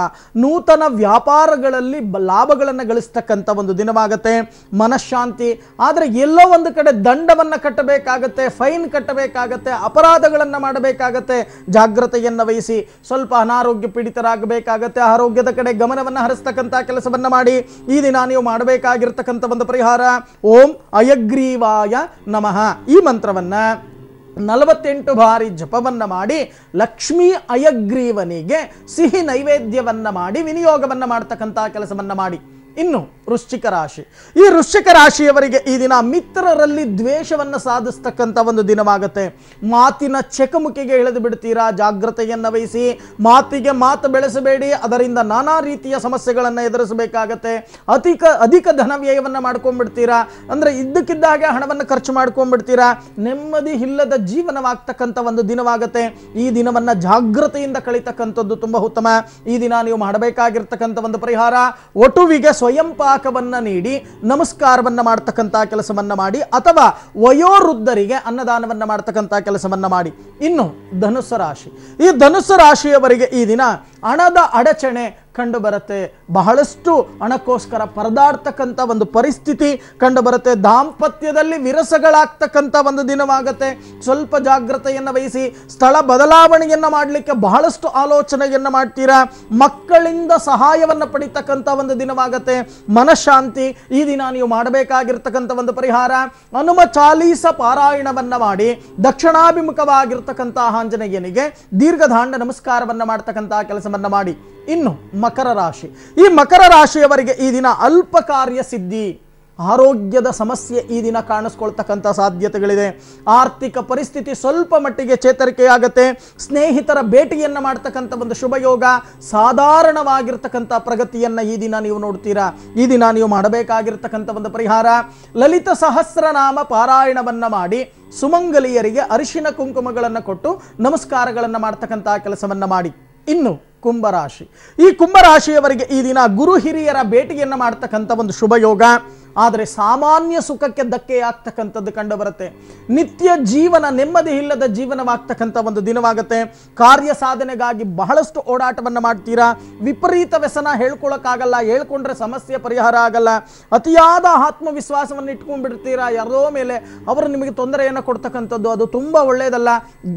ನೂತನ ವ್ಯಾಪಾರಗಳಲ್ಲಿ ಲಾಭಗಳನ್ನು ಗಳಿಸ್ತಕ್ಕಂಥ ಒಂದು ದಿನವಾಗತ್ತೆ. ಮನಃಶಾಂತಿ. ಆದರೆ ಎಲ್ಲೋ ಒಂದು ಕಡೆ ದಂಡವನ್ನು ಕಟ್ಟಬೇಕಾಗತ್ತೆ, ಫೈನ್ ಕಟ್ಟಬೇಕಾಗತ್ತೆ, ಅಪರಾಧಗಳನ್ನು ಮಾಡಬೇಕಾಗತ್ತೆ. ಜಾಗ್ರತೆಯನ್ನು ವಹಿಸಿ. ಸ್ವಲ್ಪ ಅನಾರೋಗ್ಯ ಪೀಡಿತರಾಗಬೇಕಾಗತ್ತೆ. ಆರೋಗ್ಯದ ಕಡೆ ಗಮನವನ್ನು ಹರಿಸ್ತಕ್ಕಂಥ ಕೆಲಸವನ್ನು ಮಾಡಿ. ಈ ದಿನ ನೀವು ಮಾಡಬೇಕಾಗಿರ್ತಕ್ಕಂಥ ಒಂದು ಪರಿಹಾರ, ಓಂ ಅಯಗ್ರೀವಾಯ ನಮಃ ಈ ಮಂತ್ರವನ್ನು 48 ಬಾರಿ ಜಪವನ್ನ ಮಾಡಿ ಲಕ್ಷ್ಮೀ ಅಯಗ್ರೀವನಿಗೆ ಸಿಹಿ ನೈವೇದ್ಯವನ್ನ ಮಾಡಿ ವಿನಿಯೋಗವನ್ನ ಮಾಡತಕ್ಕಂಥ ಕೆಲಸವನ್ನ ಮಾಡಿ. ಇನ್ನು ವೃಶ್ಚಿಕ ರಾಶಿ. ಈ ವೃಶ್ಚಿಕ ರಾಶಿಯವರಿಗೆ ಈ ದಿನ ಮಿತ್ರರಲ್ಲಿ ದ್ವೇಷವನ್ನು ಸಾಧಿಸ್ತಕ್ಕಂಥ ಒಂದು ದಿನವಾಗುತ್ತೆ. ಮಾತಿನ ಚಕಮುಕಿಗೆ ಇಳಿದು ಬಿಡ್ತೀರಾ. ಜಾಗ್ರತೆಯನ್ನು ವಹಿಸಿ. ಮಾತಿಗೆ ಮಾತು ಬೆಳೆಸಬೇಡಿ. ಅದರಿಂದ ನಾನಾ ರೀತಿಯ ಸಮಸ್ಯೆಗಳನ್ನು ಎದುರಿಸಬೇಕಾಗತ್ತೆ. ಅಧಿಕ ಧನ ವ್ಯಯವನ್ನು ಮಾಡ್ಕೊಂಡ್ಬಿಡ್ತೀರಾ. ಅಂದರೆ ಇದ್ದಕ್ಕಿದ್ದಾಗೆ ಹಣವನ್ನು ಖರ್ಚು ಮಾಡ್ಕೊಂಡ್ಬಿಡ್ತೀರಾ. ನೆಮ್ಮದಿ ಇಲ್ಲದ ಜೀವನವಾಗ್ತಕ್ಕಂಥ ಒಂದು ದಿನವಾಗುತ್ತೆ. ಈ ದಿನವನ್ನು ಜಾಗ್ರತೆಯಿಂದ ಕಳೀತಕ್ಕಂಥದ್ದು ತುಂಬ ಉತ್ತಮ. ಈ ದಿನ ನೀವು ಮಾಡಬೇಕಾಗಿರ್ತಕ್ಕಂಥ ಒಂದು ಪರಿಹಾರ, ಒಟುವಿಗೆ ಸ್ವಯಂ ಪಾಕವನ್ನ ನೀಡಿ ನಮಸ್ಕಾರವನ್ನ ಮಾಡತಕ್ಕಂಥ ಕೆಲಸವನ್ನ ಮಾಡಿ, ಅಥವಾ ವಯೋವೃದ್ಧರಿಗೆ ಅನ್ನದಾನವನ್ನ ಮಾಡತಕ್ಕಂಥ ಕೆಲಸವನ್ನ ಮಾಡಿ. ಇನ್ನು ಧನುಸ್ಸು ರಾಶಿ. ಈ ಧನುಸ್ಸು ರಾಶಿಯವರಿಗೆ ಈ ದಿನ ಹಣದ ಅಡಚಣೆ ಕಂಡು ಬರುತ್ತೆ. ಬಹಳಷ್ಟು ಹಣಕ್ಕೋಸ್ಕರ ಪರದಾಡ್ತಕ್ಕಂಥ ಒಂದು ಪರಿಸ್ಥಿತಿ ಕಂಡು ಬರುತ್ತೆ. ದಾಂಪತ್ಯದಲ್ಲಿ ವಿರಸಗಳಾಗ್ತಕ್ಕಂಥ ಒಂದು ದಿನವಾಗುತ್ತೆ. ಸ್ವಲ್ಪ ಜಾಗ್ರತೆಯನ್ನು ವಹಿಸಿ. ಸ್ಥಳ ಬದಲಾವಣೆಯನ್ನು ಮಾಡಲಿಕ್ಕೆ ಬಹಳಷ್ಟು ಆಲೋಚನೆಯನ್ನು ಮಾಡ್ತೀರಾ. ಮಕ್ಕಳಿಂದ ಸಹಾಯವನ್ನು ಪಡಿತಕ್ಕಂಥ ಒಂದು ದಿನವಾಗುತ್ತೆ. ಮನಃಶಾಂತಿ. ಈ ದಿನ ನೀವು ಮಾಡಬೇಕಾಗಿರ್ತಕ್ಕಂಥ ಒಂದು ಪರಿಹಾರ, ಹನುಮ ಚಾಲೀಸ ಪಾರಾಯಣವನ್ನ ಮಾಡಿ ದಕ್ಷಿಣಾಭಿಮುಖವಾಗಿರ್ತಕ್ಕಂಥ ಆಂಜನೇಯನಿಗೆ ದೀರ್ಘದಾಂಡ ನಮಸ್ಕಾರವನ್ನ ಮಾಡತಕ್ಕಂಥ ಕೆಲಸವನ್ನ ಮಾಡಿ. ಇನ್ನು ಮಕರ ರಾಶಿ. ಈ ಮಕರ ರಾಶಿಯವರಿಗೆ ಈ ದಿನ ಅಲ್ಪ ಕಾರ್ಯ ಸಿದ್ಧಿ. ಆರೋಗ್ಯದ ಸಮಸ್ಯೆ ಈ ದಿನ ಕಾಣಿಸ್ಕೊಳ್ತಕ್ಕಂಥ ಸಾಧ್ಯತೆಗಳಿದೆ. ಆರ್ಥಿಕ ಪರಿಸ್ಥಿತಿ ಸ್ವಲ್ಪ ಮಟ್ಟಿಗೆ ಚೇತರಿಕೆಯಾಗತ್ತೆ. ಸ್ನೇಹಿತರ ಭೇಟಿಯನ್ನು ಮಾಡ್ತಕ್ಕಂಥ ಒಂದು ಶುಭ ಯೋಗ. ಸಾಧಾರಣವಾಗಿರ್ತಕ್ಕಂಥ ಪ್ರಗತಿಯನ್ನು ಈ ದಿನ ನೀವು ನೋಡ್ತೀರಾ. ಈ ದಿನ ನೀವು ಮಾಡಬೇಕಾಗಿರ್ತಕ್ಕಂಥ ಒಂದು ಪರಿಹಾರ, ಲಲಿತ ಸಹಸ್ರನಾಮ ಪಾರಾಯಣವನ್ನ ಮಾಡಿ ಸುಮಂಗಲಿಯರಿಗೆ ಅರಿಶಿನ ಕುಂಕುಮಗಳನ್ನು ಕೊಟ್ಟು ನಮಸ್ಕಾರಗಳನ್ನು ಮಾಡ್ತಕ್ಕಂಥ ಕೆಲಸವನ್ನ ಮಾಡಿ. ಇನ್ನು ಕುಂಭರಾಶಿ. ಈ ಕುಂಭರಾಶಿಯವರಿಗೆ ಈ ದಿನ ಗುರು ಹಿರಿಯರ ಭೇಟಿಯನ್ನು ಮಾಡ್ತಕ್ಕಂಥ ಒಂದು ಶುಭ ಯೋಗ. ಆದರೆ ಸಾಮಾನ್ಯ ಸುಖಕ್ಕೆ ಧಕ್ಕೆಯಾಗ್ತಕ್ಕಂಥದ್ದು ಕಂಡು ಬರುತ್ತೆ. ನಿತ್ಯ ಜೀವನ ನೆಮ್ಮದಿ ಇಲ್ಲದ ಜೀವನವಾಗ್ತಕ್ಕಂಥ ಒಂದು ದಿನವಾಗುತ್ತೆ. ಕಾರ್ಯ ಸಾಧನೆಗಾಗಿ ಬಹಳಷ್ಟು ಓಡಾಟವನ್ನು ಮಾಡ್ತೀರಾ. ವಿಪರೀತ ವ್ಯಸನ ಹೇಳ್ಕೊಳಕ್ಕಾಗಲ್ಲ. ಹೇಳ್ಕೊಂಡ್ರೆ ಸಮಸ್ಯೆ ಪರಿಹಾರ ಆಗಲ್ಲ. ಅತಿಯಾದ ಆತ್ಮವಿಶ್ವಾಸವನ್ನು ಇಟ್ಕೊಂಡ್ಬಿಡ್ತೀರಾ ಯಾರೋ ಮೇಲೆ. ಅವರು ನಿಮಗೆ ತೊಂದರೆಯನ್ನು ಕೊಡ್ತಕ್ಕಂಥದ್ದು ಅದು ತುಂಬ ಒಳ್ಳೆಯದಲ್ಲ.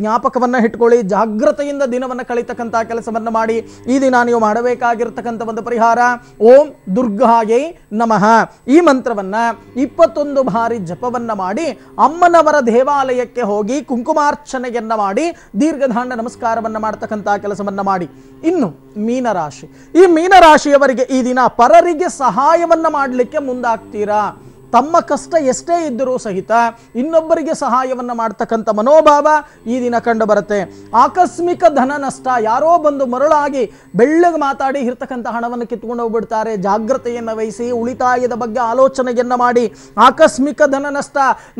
ಜ್ಞಾಪಕವನ್ನು ಇಟ್ಕೊಳ್ಳಿ. ಜಾಗ್ರತೆಯಿಂದ ದಿನವನ್ನು ಕಳೀತಕ್ಕಂಥ ಕೆಲಸವನ್ನು ಮಾಡಿ. ಈ ದಿನ ನೀವು ಮಾಡಬೇಕಾಗಿರ್ತಕ್ಕಂಥ ಒಂದು ಪರಿಹಾರ, ಓಂ ದುರ್ಗಾಯೈ ನಮಃ ಈ ಮಂತ್ರವನ್ನ 21 ಬಾರಿ ಜಪವನ್ನ ಮಾಡಿ ಅಮ್ಮನವರ ದೇವಾಲಯಕ್ಕೆ ಹೋಗಿ ಕುಂಕುಮಾರ್ಚನೆಯನ್ನ ಮಾಡಿ ದೀರ್ಘದಾಂಡ ನಮಸ್ಕಾರವನ್ನ ಮಾಡತಕ್ಕಂಥ ಕೆಲಸವನ್ನ ಮಾಡಿ. ಇನ್ನು ಮೀನರಾಶಿ. ಈ ಮೀನರಾಶಿಯವರಿಗೆ ಈ ದಿನ ಪರರಿಗೆ ಸಹಾಯವನ್ನ ಮಾಡಲಿಕ್ಕೆ ಮುಂದಾಗ್ತೀರಾ. ತಮ್ಮ ಕಷ್ಟ ಎಷ್ಟೇ ಇದ್ದರೂ ಸಹಿತ ಇನ್ನೊಬ್ಬರಿಗೆ ಸಹಾಯವನ್ನು ಮಾಡ್ತಕ್ಕಂಥ ಮನೋಭಾವ ಈ ದಿನ ಕಂಡು ಬರುತ್ತೆ. ಆಕಸ್ಮಿಕ ಧನ ನಷ್ಟ. ಯಾರೋ ಬಂದು ಮರಳಾಗಿ ಬೆಳ್ಳಗೆ ಮಾತಾಡಿ ಇರ್ತಕ್ಕಂಥ ಹಣವನ್ನು ಕಿತ್ಕೊಂಡು ಹೋಗ್ಬಿಡ್ತಾರೆ. ಜಾಗ್ರತೆಯನ್ನು ವಹಿಸಿ ಉಳಿತಾಯದ ಬಗ್ಗೆ ಆಲೋಚನೆಯನ್ನು ಮಾಡಿ. ಆಕಸ್ಮಿಕ ಧನ ನಷ್ಟ,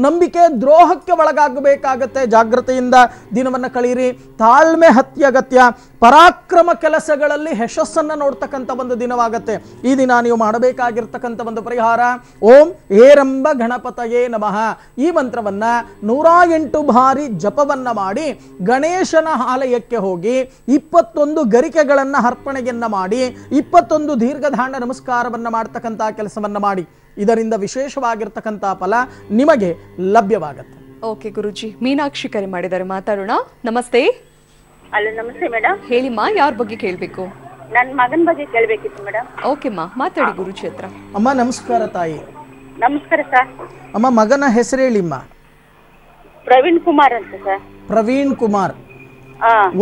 ನಂಬಿಕೆ ದ್ರೋಹಕ್ಕೆ ಒಳಗಾಗಬೇಕಾಗತ್ತೆ. ಜಾಗ್ರತೆಯಿಂದ ದಿನವನ್ನು ಕಳೀರಿ. ತಾಳ್ಮೆ ಅತ್ಯಗತ್ಯ. ಪರಾಕ್ರಮ ಕೆಲಸಗಳಲ್ಲಿ ಯಶಸ್ಸನ್ನು ನೋಡ್ತಕ್ಕಂಥ ಒಂದು ದಿನವಾಗತ್ತೆ. ಈ ದಿನ ನೀವು ಮಾಡಬೇಕಾಗಿರ್ತಕ್ಕಂಥ ಒಂದು ಪರಿಹಾರ, ಓಂ ಏರಂಬ ಗಣಪತಯೇ ನಮಃ ಈ ಮಂತ್ರವನ್ನ 108 ಬಾರಿ ಜಪವನ್ನ ಮಾಡಿ ಗಣೇಶನ ಆಲಯಕ್ಕೆ ಹೋಗಿ 21 ಗರಿಕೆಗಳನ್ನು ಅರ್ಪಣೆಯನ್ನ ಮಾಡಿ 21 ದೀರ್ಘದಾಂಡ ನಮಸ್ಕಾರವನ್ನ ಮಾಡತಕ್ಕಂಥ ಕೆಲಸವನ್ನ ಮಾಡಿ. ಇದರಿಂದ ವಿಶೇಷವಾಗಿರ್ತಕ್ಕಂಥ ಫಲ ನಿಮಗೆ ಲಭ್ಯವಾಗುತ್ತೆ. ಓಕೆ ಗುರುಜಿ, ಮೀನಾಕ್ಷಿ ಕರೆ ಮಾಡಿದ್ದಾರೆ, ಮಾತಾಡೋಣ. ನಮಸ್ತೆ. ಹಲೋ, ನಮಸ್ತೆ ಮೇಡಮ್. ಹೇಳಿಮ್ಮ, ಯಾರ ಬಗ್ಗೆ ಕೇಳಬೇಕು? ನನ್ನ ಮಗನ ಬಗ್ಗೆ ಕೇಳಬೇಕಿತ್ತು ಮೇಡಮ್. ಓಕೆಮ್ಮ, ಮಾತಾಡಿ ಗುರುಜಿ ಹತ್ರ. ಅಮ್ಮ ನಮಸ್ಕಾರ ತಾಯಿ. ನಮಸ್ಕಾರ ಸರ್. ಅಮ್ಮ ಮಗನ ಹೆಸರು ಹೇಳಿಮ್ಮ. ಪ್ರವೀಣ್ ಕುಮಾರ್ ಅಂತ ಸರ್. ಪ್ರವೀಣ್ ಕುಮಾರ್.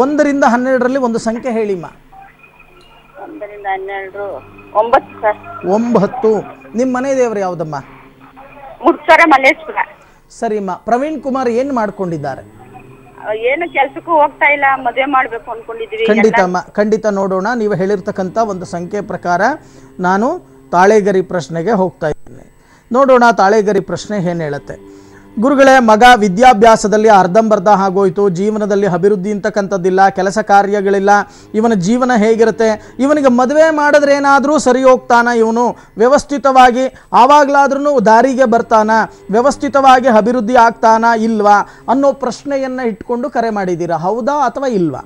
1 ರಿಂದ 12ರಲ್ಲಿ ಒಂದು ಸಂಖ್ಯೆ ಹೇಳಿಮ್ಮ. 1 ರಿಂದ 12, 9 ಸರ್. 9. ನಿಮ್ಮ ಮನೆ ದೇವರು ಯಾವುದಮ್ಮ? ಮುಡ್ಸರ ಮಲ್ಲೇಶ್ವರ. ಸರಿಮ್ಮ. ಪ್ರವೀಣ್ ಕುಮಾರ್ ಏನ್ ಮಾಡ್ಕೊಂಡಿದ್ದಾರೆ? ಏನು ಕೆಲ್ಸಕ್ಕೂ ಹೋಗ್ತಾ ಇಲ್ಲ, ಮದುವೆ ಮಾಡ್ಬೇಕು ಅನ್ಕೊಂಡಿದೀವಿ. ಖಂಡಿತ ಅಮ್ಮ, ಖಂಡಿತ ನೋಡೋಣ. ನೀವು ಹೇಳಿರ್ತಕ್ಕಂಥ ಒಂದು ಸಂಖ್ಯೆ ಪ್ರಕಾರ ನಾನು ತಾಳೆಗರಿ ಪ್ರಶ್ನೆಗೆ ಹೋಗ್ತಾ ಇದ್ದೇನೆ. ನೋಡೋಣ ತಾಳೆಗರಿ ಪ್ರಶ್ನೆ ಏನ್ ಹೇಳುತ್ತೆ. ಗುರುಗಳೇ, ಮಗ ವಿದ್ಯಾಭ್ಯಾಸದಲ್ಲಿ ಅರ್ಧಂಬರ್ಧ ಆಗೋಯ್ತು, ಜೀವನದಲ್ಲಿ ಅಭಿವೃದ್ಧಿ ಅಂತಕ್ಕಂಥದ್ದಿಲ್ಲ, ಕೆಲಸ ಕಾರ್ಯಗಳಿಲ್ಲ, ಇವನ ಜೀವನ ಹೇಗಿರುತ್ತೆ? ಇವನಿಗೆ ಮದುವೆ ಮಾಡಿದ್ರೆ ಏನಾದರೂ ಸರಿ ಹೋಗ್ತಾನ? ಇವನು ವ್ಯವಸ್ಥಿತವಾಗಿ ಆವಾಗಲಾದ್ರೂ ದಾರಿಗೆ ಬರ್ತಾನ? ವ್ಯವಸ್ಥಿತವಾಗಿ ಅಭಿವೃದ್ಧಿ ಆಗ್ತಾನ ಇಲ್ವಾ ಅನ್ನೋ ಪ್ರಶ್ನೆಯನ್ನ ಇಟ್ಕೊಂಡು ಕರೆ ಮಾಡಿದ್ದೀರಾ, ಹೌದಾ ಅಥವಾ ಇಲ್ವಾ?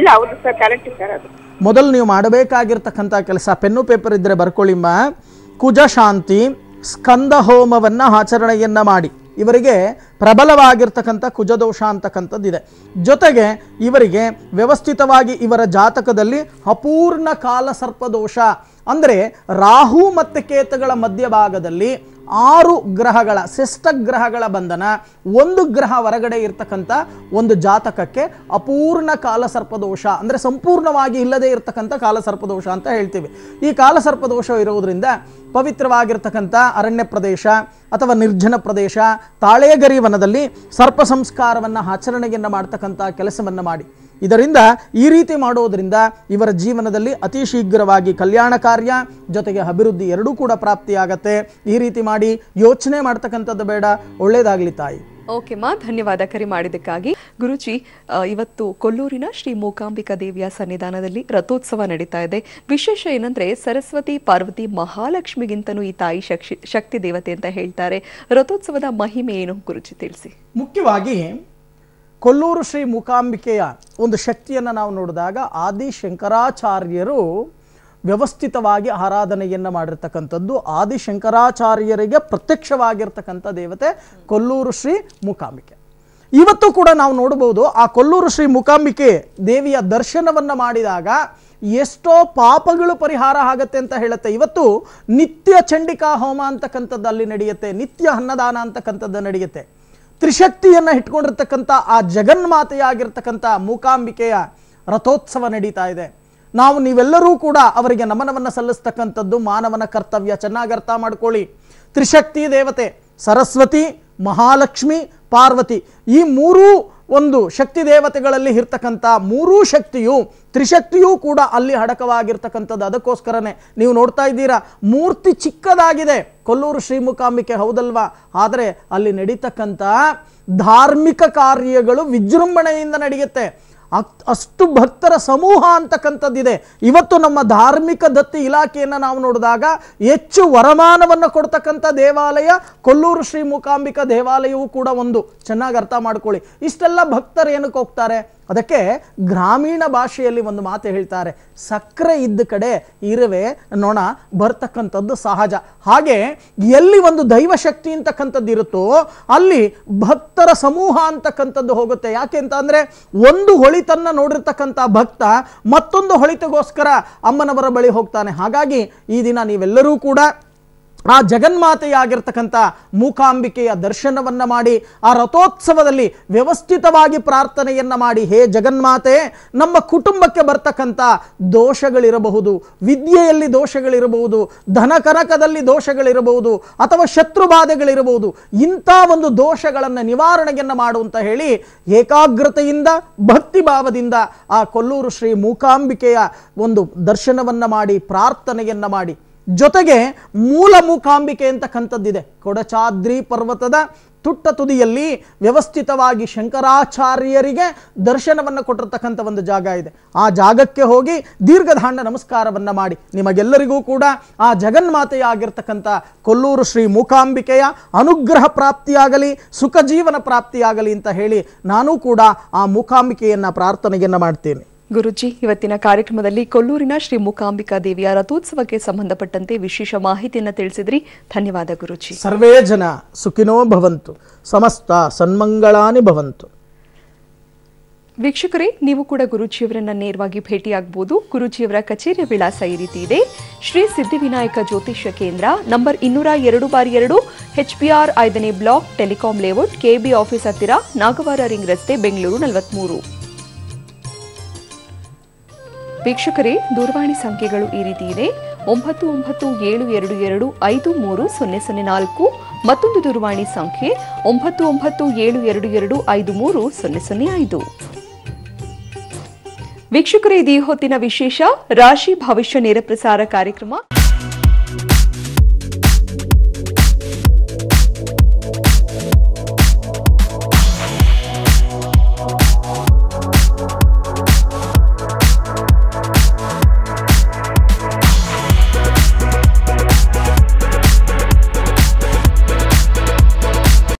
ಇಲ್ಲ, ಹೌದು ಸರ್, ಕರೆಕ್ಟ್ ಸರ್. ಅದು ಮೊದಲು ನೀವು ಮಾಡಬೇಕಾಗಿರ್ತಕ್ಕಂಥ ಕೆಲಸ, ಪೆನ್ನು ಪೇಪರ್ ಇದ್ರೆ ಬರ್ಕೊಳ್ಳಿಮ್ಮ. ಕುಜ ಶಾಂತಿ ಸ್ಕಂದ ಹೋಮವನ್ನ ಆಚರಣೆಯನ್ನ ಮಾಡಿ. ಇವರಿಗೆ ಪ್ರಬಲವಾಗಿರ್ತಕ್ಕಂಥ ಕುಜದೋಷ ಅಂತಕ್ಕಂಥದ್ದಿದೆ. ಜೊತೆಗೆ ಇವರಿಗೆ ವ್ಯವಸ್ಥಿತವಾಗಿ ಇವರ ಜಾತಕದಲ್ಲಿ ಅಪೂರ್ಣ ಕಾಲ ಸರ್ಪದೋಷ ಅಂದರೆ ರಾಹು ಮತ್ತು ಕೇತುಗಳ ಮಧ್ಯಭಾಗದಲ್ಲಿ 6 ಗ್ರಹಗಳ ಶಿಷ್ಟಗ್ರಹಗಳ ಬಂಧನ, 1 ಗ್ರಹ ಹೊರಗಡೆ ಇರ್ತಕ್ಕಂಥ ಒಂದು ಜಾತಕಕ್ಕೆ ಅಪೂರ್ಣ ಕಾಲ ಸರ್ಪದೋಷ ಅಂದರೆ ಸಂಪೂರ್ಣವಾಗಿ ಇಲ್ಲದೆ ಇರತಕ್ಕಂಥ ಕಾಲ ಸರ್ಪದೋಷ ಅಂತ ಹೇಳ್ತೀವಿ. ಈ ಕಾಲ ಸರ್ಪದೋಷ ಇರುವುದರಿಂದ ಪವಿತ್ರವಾಗಿರ್ತಕ್ಕಂಥ ಅರಣ್ಯ ಪ್ರದೇಶ ಅಥವಾ ನಿರ್ಜನ ಪ್ರದೇಶ, ತಾಳೆಗರಿ ವನದಲ್ಲಿ ಸರ್ಪ ಸಂಸ್ಕಾರವನ್ನು ಆಚರಣೆಯನ್ನು ಮಾಡ್ತಕ್ಕಂಥ ಕೆಲಸವನ್ನು ಮಾಡಿ. ಇದರಿಂದ ಈ ರೀತಿ ಮಾಡೋದ್ರಿಂದ ಇವರ ಜೀವನದಲ್ಲಿ ಅತಿ ಶೀಘ್ರವಾಗಿ ಕಲ್ಯಾಣ ಕಾರ್ಯ ಜೊತೆಗೆ ಅಭಿವೃದ್ಧಿ ಎರಡೂ ಕೂಡ ಪ್ರಾಪ್ತಿಯಾಗತ್ತೆ. ಈ ರೀತಿ ಮಾಡಿ ಯೋಚನೆ ಮಾಡ್ತಕ್ಕಂಥದ್ದು ಬೇಡ. ಒಳ್ಳೇದಾಗ್ಲಿ ತಾಯಿ. ಓಕೆಮ್ಮ, ಧನ್ಯವಾದ ಕರೆ ಮಾಡಿದ್ದಕ್ಕಾಗಿ. ಗುರುಜಿ, ಇವತ್ತು ಕೊಲ್ಲೂರಿನ ಶ್ರೀ ಮೂಕಾಂಬಿಕಾ ದೇವಿಯ ಸನ್ನಿಧಾನದಲ್ಲಿ ರಥೋತ್ಸವ ನಡೀತಾ ಇದೆ. ವಿಶೇಷ ಏನಂದ್ರೆ ಸರಸ್ವತಿ ಪಾರ್ವತಿ ಮಹಾಲಕ್ಷ್ಮಿಗಿಂತನೂ ಈ ತಾಯಿ ಶಕ್ತಿ ದೇವತೆ ಅಂತ ಹೇಳ್ತಾರೆ. ರಥೋತ್ಸವದ ಮಹಿಮೆ ಏನು ಗುರುಜಿ ತಿಳಿಸಿ. ಮುಖ್ಯವಾಗಿ ಕೊಲ್ಲೂರು ಶ್ರೀ ಮೂಕಾಂಬಿಕೆಯ ಒಂದು ಶಕ್ತಿಯನ್ನು ನಾವು ನೋಡಿದಾಗ ಆದಿ ಶಂಕರಾಚಾರ್ಯರು ವ್ಯವಸ್ಥಿತವಾಗಿ ಆರಾಧನೆಯನ್ನು ಮಾಡಿರ್ತಕ್ಕಂಥದ್ದು. ಆದಿ ಶಂಕರಾಚಾರ್ಯರಿಗೆ ಪ್ರತ್ಯಕ್ಷವಾಗಿರ್ತಕ್ಕಂಥ ದೇವತೆ ಕೊಲ್ಲೂರು ಶ್ರೀ ಮೂಕಾಂಬಿಕೆ. ಇವತ್ತು ಕೂಡ ನಾವು ನೋಡಬಹುದು ಆ ಕೊಲ್ಲೂರು ಶ್ರೀ ಮೂಕಾಂಬಿಕೆ ದೇವಿಯ ದರ್ಶನವನ್ನು ಮಾಡಿದಾಗ ಎಷ್ಟೋ ಪಾಪಗಳು ಪರಿಹಾರ ಆಗತ್ತೆ ಅಂತ ಹೇಳುತ್ತೆ. ಇವತ್ತು ನಿತ್ಯ ಚಂಡಿಕಾ ಹೋಮ ಅಂತಕ್ಕಂಥದ್ದು ಅಲ್ಲಿ ನಡೆಯುತ್ತೆ, ನಿತ್ಯ ಅನ್ನದಾನ ಅಂತಕ್ಕಂಥದ್ದು ನಡೆಯುತ್ತೆ. ತ್ರಿಶಕ್ತಿಯನ್ನು ಇಟ್ಕೊಂಡಿರ್ತಕ್ಕಂಥ ಆ ಜಗನ್ಮಾತೆಯಾಗಿರ್ತಕ್ಕಂಥ ಮೂಕಾಂಬಿಕೆಯ ರಥೋತ್ಸವ ನಡೀತಾ ಇದೆ. ನಾವು ನೀವೆಲ್ಲರೂ ಕೂಡ ಅವರಿಗೆ ನಮನವನ್ನು ಸಲ್ಲಿಸ್ತಕ್ಕಂಥದ್ದು ಮಾನವನ ಕರ್ತವ್ಯ. ಚೆನ್ನಾಗಿ ಅರ್ಥ ಮಾಡ್ಕೊಳ್ಳಿ. ತ್ರಿಶಕ್ತಿ ದೇವತೆ ಸರಸ್ವತಿ, ಮಹಾಲಕ್ಷ್ಮಿ, ಪಾರ್ವತಿ, ಈ 3 ಒಂದು ಶಕ್ತಿ ದೇವತೆಗಳಲ್ಲಿ ಇರ್ತಕ್ಕಂಥ 3 ಶಕ್ತಿಯು ತ್ರಿಶಕ್ತಿಯೂ ಕೂಡ ಅಲ್ಲಿ ಅಡಕವಾಗಿರ್ತಕ್ಕಂಥದ್ದು. ಅದಕ್ಕೋಸ್ಕರನೇ ನೀವು ನೋಡ್ತಾ ಇದ್ದೀರಾ, ಮೂರ್ತಿ ಚಿಕ್ಕದಾಗಿದೆ ಕೊಲ್ಲೂರು ಶ್ರೀ ಮೂಕಾಂಬಿಕೆ, ಹೌದಲ್ವಾ? ಆದರೆ ಅಲ್ಲಿ ನಡೀತಕ್ಕಂಥ ಧಾರ್ಮಿಕ ಕಾರ್ಯಗಳು ವಿಜೃಂಭಣೆಯಿಂದ ನಡೆಯುತ್ತೆ. ಅಷ್ಟು ಭಕ್ತರ ಸಮೂಹ ಅಂತಕ್ಕಂಥದ್ದಿದೆ. ಇವತ್ತು ನಮ್ಮ ಧಾರ್ಮಿಕ ದತ್ತಿ ಇಲಾಖೆಯನ್ನು ನಾವು ನೋಡಿದಾಗ ಹೆಚ್ಚು ವರಮಾನವನ್ನು ಕೊಡ್ತಕ್ಕಂಥ ದೇವಾಲಯ ಕೊಲ್ಲೂರು ಶ್ರೀ ಮೂಕಾಂಬಿಕಾ ದೇವಾಲಯವೂ ಕೂಡ ಒಂದು. ಚೆನ್ನಾಗಿ ಅರ್ಥ ಮಾಡ್ಕೊಳ್ಳಿ. ಇಷ್ಟೆಲ್ಲ ಭಕ್ತರು ಏನಕ್ಕೆ ಹೋಗ್ತಾರೆ? ಅದಕ್ಕೆ ಗ್ರಾಮೀಣ ಭಾಷೆಯಲ್ಲಿ ಒಂದು ಮಾತು ಹೇಳ್ತಾರೆ, ಸಕ್ಕರೆ ಇದ್ದ ಕಡೆ ಇರುವೆ ನೊಣ ಬರ್ತಕ್ಕಂಥದ್ದು ಸಹಜ. ಹಾಗೆ ಎಲ್ಲಿ ಒಂದು ದೈವಶಕ್ತಿ ಅಂತಕ್ಕಂಥದ್ದು ಇರುತ್ತೋ ಅಲ್ಲಿ ಭಕ್ತರ ಸಮೂಹ ಅಂತಕ್ಕಂಥದ್ದು ಹೋಗುತ್ತೆ. ಯಾಕೆ ಅಂತ ಅಂದರೆ ಒಂದು ಹೊಳಿತನ್ನ ನೋಡಿರ್ತಕ್ಕಂಥ ಭಕ್ತ ಮತ್ತೊಂದು ಹೊಳಿತಗೋಸ್ಕರ ಅಮ್ಮನವರ ಬಳಿ ಹೋಗ್ತಾನೆ. ಹಾಗಾಗಿ ಈ ದಿನ ನೀವೆಲ್ಲರೂ ಕೂಡ ಆ ಜಗನ್ಮಾತೆಯಾಗಿರ್ತಕ್ಕಂಥ ಮೂಕಾಂಬಿಕೆಯ ದರ್ಶನವನ್ನ ಮಾಡಿ ಆ ರಥೋತ್ಸವದಲ್ಲಿ ವ್ಯವಸ್ಥಿತವಾಗಿ ಪ್ರಾರ್ಥನೆಯನ್ನ ಮಾಡಿ, ಹೇ ಜಗನ್ಮಾತೆ, ನಮ್ಮ ಕುಟುಂಬಕ್ಕೆ ಬರ್ತಕ್ಕಂಥ ದೋಷಗಳಿರಬಹುದು, ವಿದ್ಯೆಯಲ್ಲಿ ದೋಷಗಳಿರಬಹುದು, ಧನಕನಕದಲ್ಲಿ ದೋಷಗಳಿರಬಹುದು, ಅಥವಾ ಶತ್ರುಬಾಧೆಗಳಿರಬಹುದು, ಇಂಥ ಒಂದು ದೋಷಗಳನ್ನು ನಿವಾರಣೆಯನ್ನ ಮಾಡು ಅಂತ ಹೇಳಿ ಏಕಾಗ್ರತೆಯಿಂದ ಭಕ್ತಿ ಭಾವದಿಂದ ಆ ಕೊಲ್ಲೂರು ಶ್ರೀ ಮೂಕಾಂಬಿಕೆಯ ಒಂದು ದರ್ಶನವನ್ನ ಮಾಡಿ ಪ್ರಾರ್ಥನೆಯನ್ನ ಮಾಡಿ. ಜೊತೆಗೆ ಮೂಲ ಮೂಕಾಂಬಿಕೆ ಅಂತಕ್ಕಂಥದ್ದಿದೆ. ಕೊಡಚಾದ್ರಿ ಪರ್ವತದ ತುಟ್ಟ ತುದಿಯಲ್ಲಿ ವ್ಯವಸ್ಥಿತವಾಗಿ ಶಂಕರಾಚಾರ್ಯರಿಗೆ ದರ್ಶನವನ್ನು ಕೊಟ್ಟಿರ್ತಕ್ಕಂಥ ಒಂದು ಜಾಗ ಇದೆ. ಆ ಜಾಗಕ್ಕೆ ಹೋಗಿ ದೀರ್ಘದಾಂಡ ನಮಸ್ಕಾರವನ್ನು ಮಾಡಿ ನಿಮಗೆಲ್ಲರಿಗೂ ಕೂಡ ಆ ಜಗನ್ಮಾತೆಯಾಗಿರ್ತಕ್ಕಂಥ ಕೊಲ್ಲೂರು ಶ್ರೀ ಮೂಕಾಂಬಿಕೆಯ ಅನುಗ್ರಹ ಪ್ರಾಪ್ತಿಯಾಗಲಿ, ಸುಖ ಜೀವನ ಪ್ರಾಪ್ತಿಯಾಗಲಿ ಅಂತ ಹೇಳಿ ನಾನು ಕೂಡ ಆ ಮೂಕಾಂಬಿಕೆಯನ್ನ ಪ್ರಾರ್ಥನೆಯನ್ನ ಮಾಡ್ತೇನೆ. ಗುರುಜಿ, ಇವತ್ತಿನ ಕಾರ್ಯಕ್ರಮದಲ್ಲಿ ಕೊಲ್ಲೂರಿನ ಶ್ರೀ ಮೂಕಾಂಬಿಕಾ ದೇವಿಯ ರಥೋತ್ಸವಕ್ಕೆ ಸಂಬಂಧಪಟ್ಟಂತೆ ವಿಶೇಷ ಮಾಹಿತಿಯನ್ನು ತಿಳಿಸಿದ್ರಿ. ಧನ್ಯವಾದ ಗುರುಜಿ. ಸರ್ವೇ ಜನ ಸುಖಿನೋ ಭವಂತು, ಸಮಸ್ತ ಸನ್ಮಂಗಳಾನಿ ಭವಂತು. ವೀಕ್ಷಕರೇ, ನೀವು ಕೂಡ ಗುರೂಜಿಯವರನ್ನ ನೇರವಾಗಿ ಭೇಟಿಯಾಗಬಹುದು. ಗುರೂಜಿಯವರ ಕಚೇರಿಯ ವಿಳಾಸ ಈ ರೀತಿ ಇದೆ. ಶ್ರೀ ಸಿದ್ಧಿವಿನಾಯಕ ಜ್ಯೋತಿಷ್ಯ ಕೇಂದ್ರ, ನಂಬರ್ 202/2, HPR 5ನೇ block, telecom layout, KB office ಹತ್ತಿರ, ನಾಗವಾರ ರಿಂಗ್ ರಸ್ತೆ, ಬೆಂಗಳೂರು 43. ವೀಕ್ಷಕರೇ, ದೂರವಾಣಿ ಸಂಖ್ಯೆಗಳು ಈ ರೀತಿ ಇದೆ. 9972253004, ಮತ್ತೊಂದು ದೂರವಾಣಿ ಸಂಖ್ಯೆ 9972253005. ವೀಕ್ಷಕರೇ, ಇದು ಈ ಹೊತ್ತಿನ ವಿಶೇಷ ರಾಶಿ ಭವಿಷ್ಯ ನೇರ ಪ್ರಸಾರ ಕಾರ್ಯಕ್ರಮ.